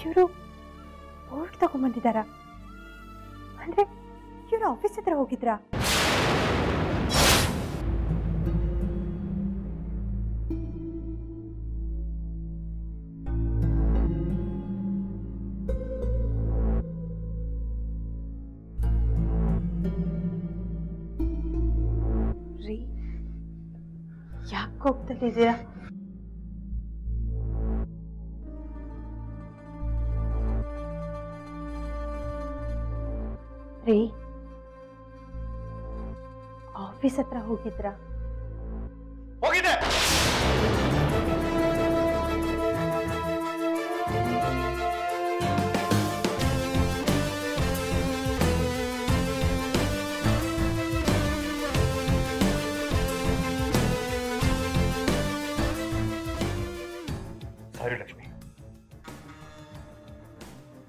ಇವರು ಬೋರ್ಡ್ ತಗೊಂಡ್ಬಂದಿದ್ದಾರಾ? ಅಂದ್ರೆ ಇವರು ಆಫೀಸ್ ಹತ್ರ ಹೋಗಿದ್ರಾ? ರೀ, ಯಾಕೆ ಹೋಗ್ತಿದ್ದೀರಾ? ರೀ, ಆಫೀಸ್ ಹತ್ರ ಹೋಗಿದ್ರಾ? ಹೋಗಿದೆ. ಸಾರಿ ಲಕ್ಷ್ಮಿ,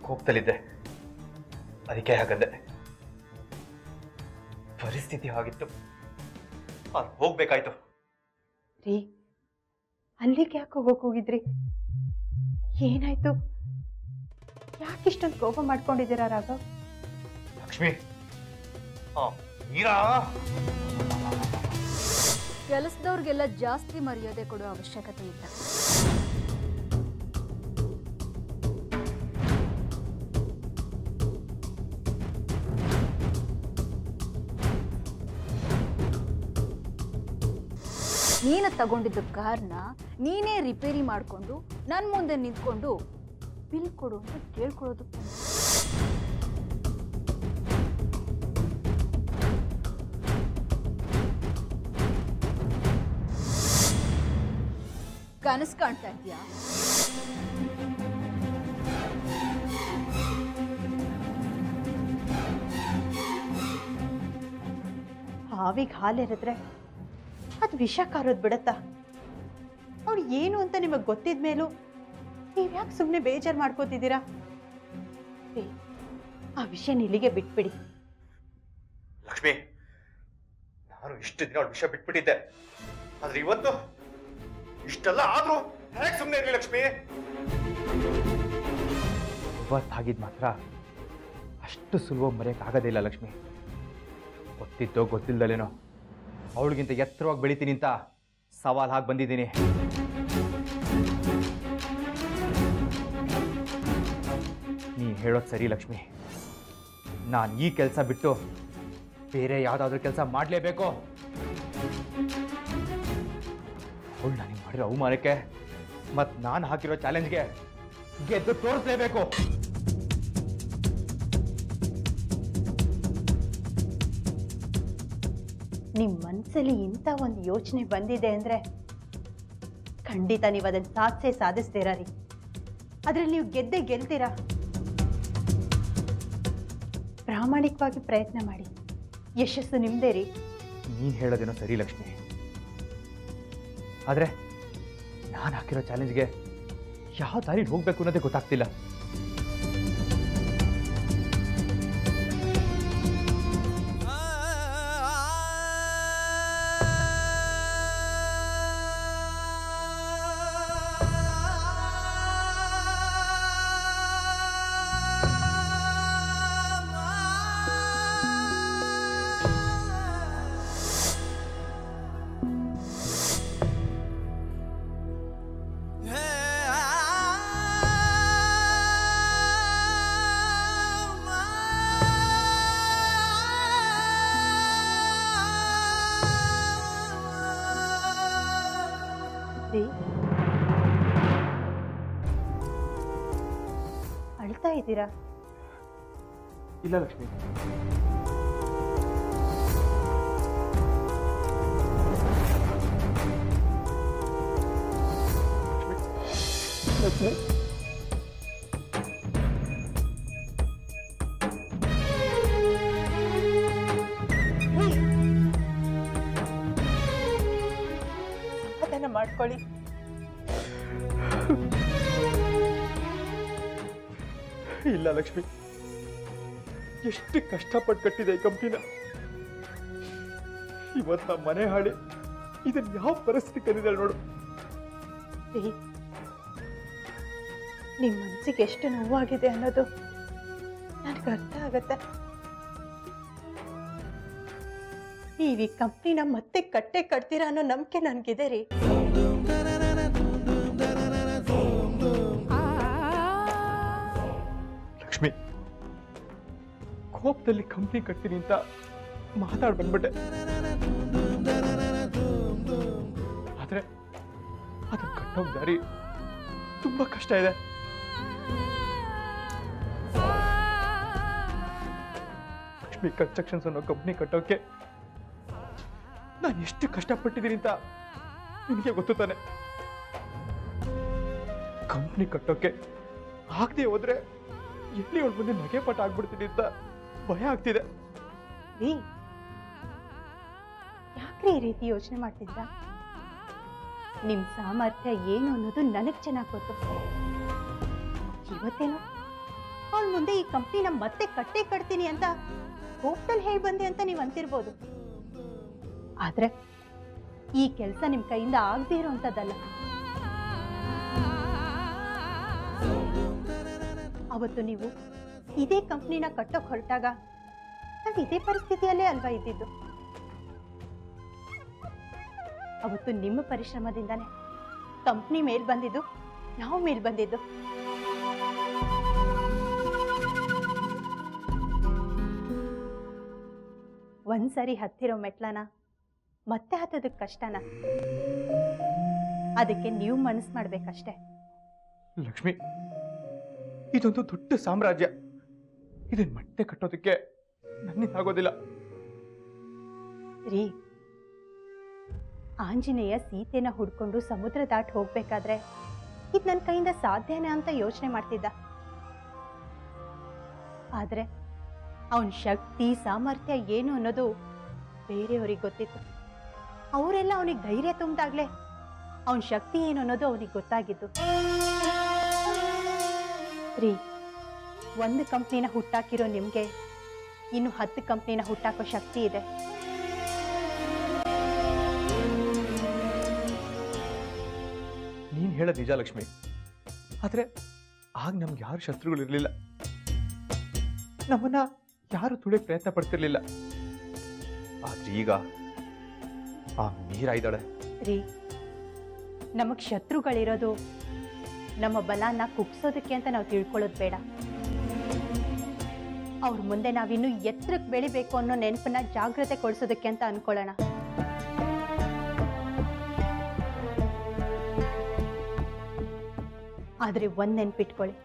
ಕೋಪದಲ್ಲಿದ್ದೆ, ಅದಕ್ಕೆ ಹಾಗಂದೆ. ಪರಿಸ್ಥಿತಿ ಹಾಗಿತ್ತು, ಅಲ್ಲಿ ಹೋಗ್ಬೇಕಾಯ್ತು. ರೀ, ಅಲ್ಲಿಗೆ ಯಾಕೆ ಹೋಗಕ್ ಹೋಗಿದ್ರಿ? ಏನಾಯ್ತು? ಯಾಕಿಷ್ಟೊಂದು ಕೋಪ ಮಾಡ್ಕೊಂಡಿದ್ದೀರಾ ರಾಘವ್? ಲಕ್ಷ್ಮಿ, ಮೀರಾ, ಕೆಲಸದವ್ರಿಗೆಲ್ಲ ಜಾಸ್ತಿ ಮರ್ಯಾದೆ ಕೊಡೋ ಅವಶ್ಯಕತೆ ಇಲ್ಲ. ನೀನು ತಗೊಂಡಿದ್ದ ಕಾರ್ನ ನೀನೇ ರಿಪೇರಿ ಮಾಡಿಕೊಂಡು ನನ್ನ ಮುಂದೆ ನಿಂತ್ಕೊಂಡು ಬಿಲ್ ಕೊಡು ಅಂತ ಕೇಳ್ಕೊಳ್ಳೋದು. ಕನಸು ಕಾಣ್ತಾ ಇದೆಯಾ? ಹಾವಿಗೆ ಹಾಲೆರೆದ್ರೆ ಅದು ವಿಷ ಕಾರೋದು ಬಿಡತ್ತಾ? ಅವ್ರು ಏನು ಅಂತ ನಿಮಗೆ ಗೊತ್ತಿದ ಮೇಲೂ ನೀವ್ಯಾಕೆ ಸುಮ್ಮನೆ ಬೇಜಾರು ಮಾಡ್ಕೋತಿದ್ದೀರಾ? ಆ ವಿಷಯ ಇಲ್ಲಿಗೆ ಬಿಟ್ಬಿಡಿ. ಲಕ್ಷ್ಮಿ, ನಾನು ಇಷ್ಟು ದಿನ ಅವಳ ವಿಷಯ ಬಿಟ್ಬಿಟ್ಟಿದ್ದೆ, ಆದ್ರೆ ಇವತ್ತು ಇಷ್ಟೆಲ್ಲ ಆದ್ರೂ ಹೇಗೆ ಸುಮ್ಮನೆ ಇರಲಿ ಲಕ್ಷ್ಮಿ? ಇವತ್ತಾಗಿದ್ ಮಾತ್ರ ಅಷ್ಟು ಸುಲಭ ಮರೆಯಕ್ಕಾಗೋದಿಲ್ಲ ಲಕ್ಷ್ಮಿ. ಗೊತ್ತಿದ್ದೋ ಗೊತ್ತಿಲ್ದಲೇನೋ ಅವಳಿಗಿಂತ ಎತ್ತರವಾಗಿ ಬೆಳಿತೀನಿ ಅಂತ ಸವಾಲ್ ಹಾಕಿ ಬಂದಿದ್ದೀನಿ. ನೀನು ಹೇಳೋದು ಸರಿ ಲಕ್ಷ್ಮಿ, ನಾನು ಈ ಕೆಲಸ ಬಿಟ್ಟು ಬೇರೆ ಯಾವುದಾದ್ರೂ ಕೆಲಸ ಮಾಡಲೇಬೇಕು. ಅವಳು ನನಗೆ ಮಾಡಿರೋ ಅವಮಾನಕ್ಕೆ ಮತ್ತು ನಾನು ಹಾಕಿರೋ ಚಾಲೆಂಜ್ಗೆ ಗೆದ್ದು ತೋರಿಸಲೇಬೇಕು. ನಿಮ್ಮ ಮನಸ್ಸಲ್ಲಿ ಇಂಥ ಒಂದು ಯೋಚನೆ ಬಂದಿದೆ ಅಂದರೆ ಖಂಡಿತ ನೀವು ಅದನ್ನು ಸಾಧಿಸ್ತೀರಾ ರೀ. ಅದ್ರಲ್ಲಿ ನೀವು ಗೆಲ್ತೀರಾ. ಪ್ರಾಮಾಣಿಕವಾಗಿ ಪ್ರಯತ್ನ ಮಾಡಿ, ಯಶಸ್ಸು ನಿಮ್ಮದೇ ರೀ. ನೀನು ಹೇಳೋದೇನೋ ಸರಿ ಲಕ್ಷ್ಮಿ, ಆದರೆ ನಾನು ಹಾಕಿರೋ ಚಾಲೆಂಜ್ಗೆ ಯಾವ ದಾರಿಲಿ ಹೋಗಬೇಕು ಅನ್ನೋದೇ ಗೊತ್ತಾಗ್ತಿಲ್ಲ. ಅಳ್ತಾ ಇದ್ದೀರಾ? ಇಲ್ಲ ಲಕ್ಷ್ಮಿ, ಲಕ್ಷ್ಮಿ, ಸಮಾಧಾನ ಮಾಡ್ಕೊಳ್ಳಿ. ಇಲ್ಲ ಲಕ್ಷ್ಮಿ, ಎಷ್ಟು ಕಷ್ಟಪಟ್ಟು ಕಟ್ಟಿದೆ ಈ ಕಂಪ್ನಿನ. ಇವತ್ತು ನಮ್ಮ ಮನೆ ಹಾಳಿ ಇದನ್ನ ಯಾವ ಪರಿಸ್ಥಿತಿ ತಂದಿದ್ದಾಳೆ ನೋಡು. ನಿಮ್ಮ ಮನಸ್ಸಿಗೆ ಎಷ್ಟು ನೋವಾಗಿದೆ ಅನ್ನೋದು ನನಗೆ ಅರ್ಥ ಆಗತ್ತೆ. ನೀವು ಈ ಕಂಪ್ನಿನ ಮತ್ತೆ ಕಟ್ಟೆ ಕಟ್ತೀರಾ ಅನ್ನೋ ನಂಬಿಕೆ ನನಗಿದೆ ರೀ. ಲಕ್ಷ್ಮಿ, ಕೋಪದಲ್ಲಿ ಕಂಪ್ನಿ ಕಟ್ತೀನಿ ಅಂತ ಮಾತಾಡ್ ಬಂದ್ಬಿಟ್ಟೆ. ಆದ್ರೆ ಅದನ್ನ ಕಟ್ಟೋ ದಾರಿ ತುಂಬಾ ಕಷ್ಟ ಇದೆ. ಲಕ್ಷ್ಮಿ ಕನ್ಸ್ಟ್ರಕ್ಷನ್ಸ್ ಅನ್ನೋ ಕಂಪ್ನಿ ಕಟ್ಟೋಕೆ ನಾನು ಎಷ್ಟು ಕಷ್ಟಪಟ್ಟಿದ್ದೀನಿ ಅಂತ ನಿನಗೆ ಗೊತ್ತು ತಾನೆ. ಕಂಪ್ನಿ ಕಟ್ಟೋಕೆ ಆಗದೆ ಹೋದ್ರೆ ಎಲ್ಲಿ ಅವಳ ಮುಂದೆ ನಗೆ ಪಟ ಆಗ್ಬಿಡ್ತೀನಿ ಅಂತ ಭಯ ಆಗ್ತಿದೆ. ರೀ, ಯಾಕ್ರಿ ಈ ರೀತಿ ಯೋಚನೆ ಮಾಡ್ತಿದ್ರ? ನಿಮ್ ಸಾಮರ್ಥ್ಯ ಏನು ಅನ್ನೋದು ನನಗ್ ಚೆನ್ನಾಗಿ ಗೊತ್ತು. ಇವತ್ತೇನು ಅವಳ ಮುಂದೆ ಈ ಕಂಪ್ನಿನ ಮತ್ತೆ ಕಟ್ಟೆ ಕಟ್ತೀನಿ ಅಂತ ಕೋಪದಲ್ಲಿ ಹೇಳಿ ಬಂದೆ ಅಂತ ನೀವು ಅಂತಿರ್ಬೋದು. ಆದ್ರೆ ಈ ಕೆಲಸ ನಿಮ್ ಕೈಯಿಂದ ಆಗದೆ ಇರೋಂಥದ್ದಲ್ಲ. ಅವತ್ತು ನೀವು ಇದೇ ಕಂಪ್ನಿನ ಕಟ್ಟೋಕ್ ಹೊರಟಾಗ ನಾವು ಇದೇ ಪರಿಸ್ಥಿತಿಯಲ್ಲೇ ಅಲ್ವಾ ಇದ್ದಿದ್ದು. ಅವತ್ತು ನಿಮ್ಮ ಪರಿಶ್ರಮದಿಂದಾನೆ ಕಂಪ್ನಿ ಮೇಲ್ ಬಂದಿದ್ದು, ನಾವು ಮೇಲ್ ಬಂದಿದ್ದು. ಒಂದ್ಸರಿ ಹತ್ತಿರೋ ಮೆಟ್ಲನ ಮತ್ತೆ ಹತ್ತೋದಕ್ಕೆ ಕಷ್ಟನ. ಅದಕ್ಕೆ ನೀವು ಮನಸ್ಸು ಮಾಡ್ಬೇಕಷ್ಟೆ. ಲಕ್ಷ್ಮಿ, ಇದೊಂದು ದೊಡ್ಡ ಸಾಮ್ರಾಜ್ಯ. ಇದನ್ನ ಮತ್ತೆ ಕಟ್ಟೋದಕ್ಕೆ ನನ್ನಿಂದ ಆಗೋದಿಲ್ಲ. ರೀ, ಆಂಜನೇಯ ಸೀತೆನ ಹುಡ್ಕೊಂಡು ಸಮುದ್ರ ದಾಟ್ ಹೋಗ್ಬೇಕಾದ್ರೆ ಇದು ನನ್ನ ಕೈಯಿಂದ ಸಾಧ್ಯನಾ ಅಂತ ಯೋಚನೆ ಮಾಡ್ತಿದ್ದ. ಆದ್ರೆ ಅವನ ಶಕ್ತಿ ಸಾಮರ್ಥ್ಯ ಏನು ಅನ್ನೋದು ಬೇರೆಯವ್ರಿಗೆ ಗೊತ್ತಿತ್ತು. ಅವರೆಲ್ಲ ಅವನಿಗೆ ಧೈರ್ಯ ತುಂಬಿದಾಗ್ಲೇ ಅವನ ಶಕ್ತಿ ಏನು ಅನ್ನೋದು ಅವನಿಗೆ ಗೊತ್ತಾಗಿದ್ದು. ರೀ, ಒಂದು ಕಂಪ್ನಿನ ಹುಟ್ಟಾಕಿರೋ ನಿಮ್ಗೆ ಇನ್ನು 10 ಕಂಪ್ನಿನ ಹುಟ್ಟಾಕೋ ಶಕ್ತಿ ಇದೆ. ನೀನ್ ಹೇಳೋದು ನಿಜ ಲಕ್ಷ್ಮಿ. ಆದ್ರೆ ಆಗ ನಮ್ಗೆ ಯಾರು ಶತ್ರುಗಳಿರ್ಲಿಲ್ಲ. ನಮ್ಮನ್ನ ಯಾರು ತುಳಿಯಕ್ ಪ್ರಯತ್ನ ಪಡ್ತಿರ್ಲಿಲ್ಲ. ಆದ್ರೆ ಈಗ ಆ ಮೀರಾ ಇದ್ದಾಳೆ. ರೀ, ನಮಗ್ ಶತ್ರುಗಳಿರೋದು ನಮ್ಮ ಬಲನ ಕುಗ್ಸೋದಕ್ಕೆ ಅಂತ ನಾವು ತಿಳ್ಕೊಳ್ಳೋದು ಬೇಡ. ಅವ್ರ ಮುಂದೆ ನಾವಿನ್ನೂ ಎತ್ತರಕ್ಕೆ ಬೆಳಿಬೇಕು ಅನ್ನೋ ನೆನಪನ್ನ ಜಾಗ್ರತೆ ಕೊಡಿಸೋದಕ್ಕೆ ಅಂತ ಅನ್ಕೊಳ್ಳೋಣ. ಆದ್ರೆ ಒಂದ್ ನೆನ್ಪಿಟ್ಕೊಳ್ಳಿ,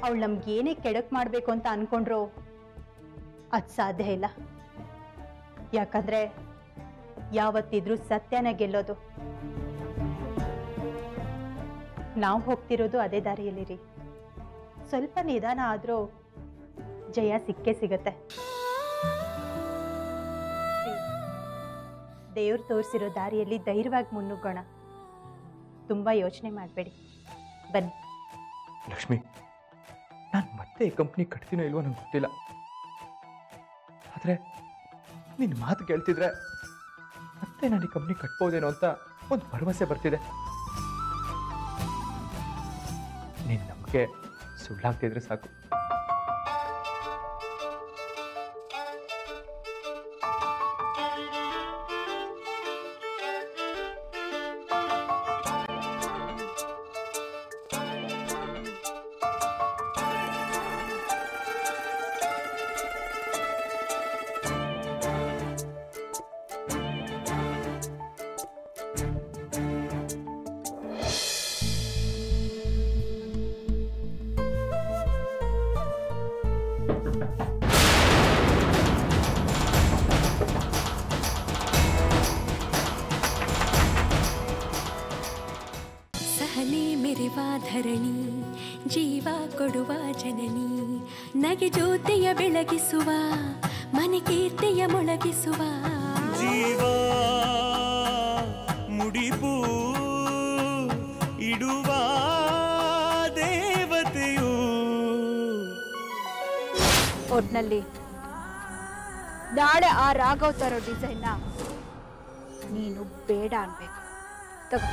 ಅವಳು ನಮ್ಗೆ ಏನೇ ಕೆಡಕ್ ಮಾಡ್ಬೇಕು ಅಂತ ಅನ್ಕೊಂಡ್ರು ಅದ್ ಸಾಧ್ಯ ಇಲ್ಲ. ಯಾಕಂದ್ರೆ ಯಾವತ್ತಿದ್ರೂ ಸತ್ಯನ ಗೆಲ್ಲೋದು. ನಾವು ಹೋಗ್ತಿರೋದು ಅದೇ ದಾರಿಯಲ್ಲಿ ರೀ. ಸ್ವಲ್ಪ ನಿಧಾನ ಆದ್ರೂ ಜಯ ಸಿಕ್ಕೇ ಸಿಗತ್ತೆ. ದೇವ್ರು ತೋರಿಸಿರೋ ದಾರಿಯಲ್ಲಿ ಧೈರ್ಯವಾಗಿ ಮುನ್ನುಗ್ಗೋಣ. ತುಂಬಾ ಯೋಚನೆ ಮಾಡಬೇಡಿ, ಬನ್ನಿ. ಲಕ್ಷ್ಮಿ, ನಾನು ಮತ್ತೆ ಈ ಕಂಪ್ನಿ ಕಟ್ತೀನೋ ಇಲ್ವೋ ನಂಗೆ ಗೊತ್ತಿಲ್ಲ. ಆದ್ರೆ ನಿನ್ನ ಮಾತು ಕೇಳ್ತಿದ್ರೆ ಮತ್ತೆ ನಾನು ಈ ಕಂಪ್ನಿ ಕಟ್ಬೋದೇನೋ ಅಂತ ಒಂದು ಭರವಸೆ ಬರ್ತಿದೆ. ನಿನ್ನ ನಂಬಿಕೆ ಸುಳ್ಳಾಗ್ತಿದ್ರೆ ಸಾಕು. ಧರಣಿ ಜೀವ ಕೊಡುವ ಜನನಿ, ನಗೆ ಜ್ಯೋತಿಯ ಬೆಳಗಿಸುವ ಮನೆ ಕೀರ್ತಿಯ ಮೊಳಗಿಸುವ ಜೀವ ಮುಡಿಪು ಇಡುವ ದೇವತೆಯು. ಒಟ್ನಲ್ಲಿ ನಾಳೆ ಆ ರಾಘವ್ ತರೋ ಡಿಸೈನ್ನ ನೀನು ಬೇಡ ಅನ್ಬೇಕು. ತಗೋ.